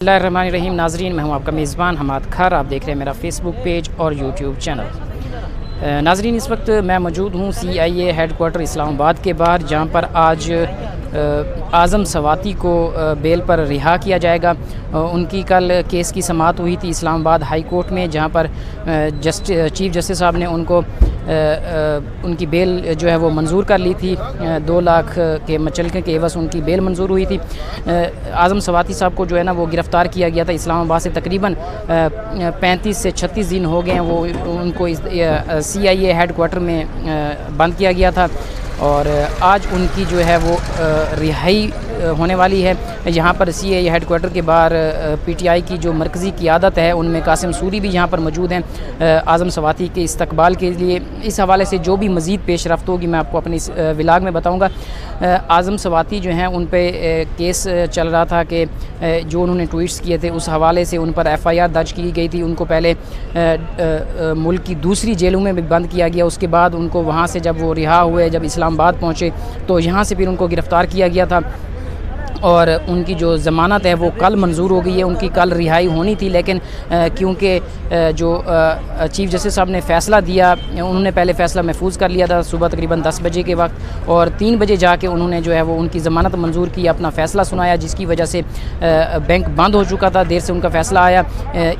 बिस्मिल्लाहिर्रहमानिर्रहीम। नाजरीन, मैं हूं आपका मेज़बान हमाद खर। आप देख रहे हैं मेरा फेसबुक पेज और यूट्यूब चैनल। नाजरीन, इस वक्त मैं मौजूद हूं CIA हेड क्वार्टर इस्लामाबाद के बाहर, जहां पर आज आज़म सवाती को बेल पर रिहा किया जाएगा। उनकी कल केस की समाअत हुई थी इस्लामाबाद हाई कोर्ट में, जहां पर चीफ जस्टिस साहब ने उनकी बेल जो है वो मंजूर कर ली थी। 2 लाख के मचलके के एवज़ उनकी बेल मंजूर हुई थी। आज़म सवाती साहब को जो है ना वो गिरफ़्तार किया गया था इस्लामाबाद से। तकरीबन 35 से 36 दिन हो गए हैं वो उनको CIA हेड क्वार्टर में बंद किया गया था, और आज उनकी जो है वो रिहाई होने वाली है। यहाँ पर CIA हेड क्वार्टर के बाहर PTI की जो मरकज़ी क़ियादत है उनमें कासिम सूरी भी यहाँ पर मौजूद हैं आज़म सवाती के इस्तकबाल के लिए। इस हवाले से जो भी मज़ीद पेश रफ्त होगी मैं आपको अपने इस व्लॉग में बताऊँगा। आज़म सवाती जो हैं उन पे केस चल रहा था कि जो उन्होंने ट्वीट्स किए थे उस हवाले से उन पर FIR दर्ज की गई थी। उनको पहले मुल्क की दूसरी जेलों में भी बंद किया गया। उसके बाद उनको वहाँ से जब वो रिहा हुए, जब इस्लामाबाद पहुँचे, तो यहाँ से फिर उनको गिरफ़्तार किया गया था, और उनकी जो ज़मानत है वो कल मंजूर हो गई है। उनकी कल रिहाई होनी थी, लेकिन क्योंकि जो चीफ जस्टिस साहब ने फ़ैसला दिया, उन्होंने पहले फ़ैसला महफूज कर लिया था सुबह तकरीबन 10 बजे के वक्त, और 3 बजे जाके उन्होंने जो है वो उनकी ज़मानत मंजूर की, अपना फ़ैसला सुनाया, जिसकी वजह से बैंक बंद हो चुका था, देर से उनका फ़ैसला आया।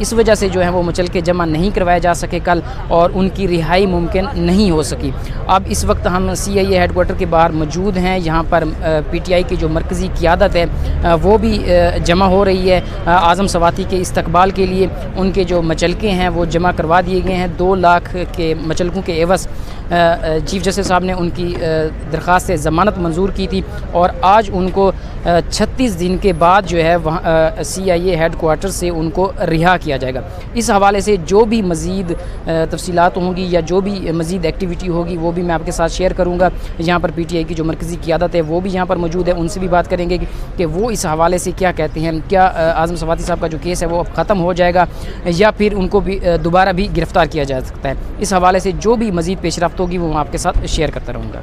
इस वजह से जो है वो मुचलके जमा नहीं करवाए जा सके कल, और उनकी रिहाई मुमकिन नहीं हो सकी। अब इस वक्त हम CIA हेड क्वार्टर के बाहर मौजूद हैं। यहाँ पर PTI की जो मरकज़ी क़ियादत है वो भी जमा हो रही है आज़म सवाती के इस्तकबाल के लिए। उनके जो मचलके हैं वो जमा करवा दिए गए हैं। 2 लाख के मचलकों के एवज़ चीफ जस्टिस साहब ने उनकी दरख्वास्त से ज़मानत मंजूर की थी, और आज उनको 36 दिन के बाद जो है वहाँ CIA हेड क्वार्टर से उनको रिहा किया जाएगा। इस हवाले से जो भी मज़ीद तफसीलात होंगी या जो भी मज़ीद एक्टिविटी होगी वो भी मैं आपके साथ शेयर करूँगा। यहाँ पर PTI की जो मरकज़ी क़ियादत है वो भी यहाँ पर मौजूद है, उनसे भी बात करेंगे कि वो इस हवाले से क्या कहते हैं। क्या आज़म सवाती साहब का जो केस है वो अब ख़त्म हो जाएगा, या फिर उनको भी दोबारा भी गिरफ़्तार किया जा सकता है। इस हवाले से जो भी मज़ीद पेश रफ्त होगी वो मैं आपके साथ शेयर करता रहूँगा।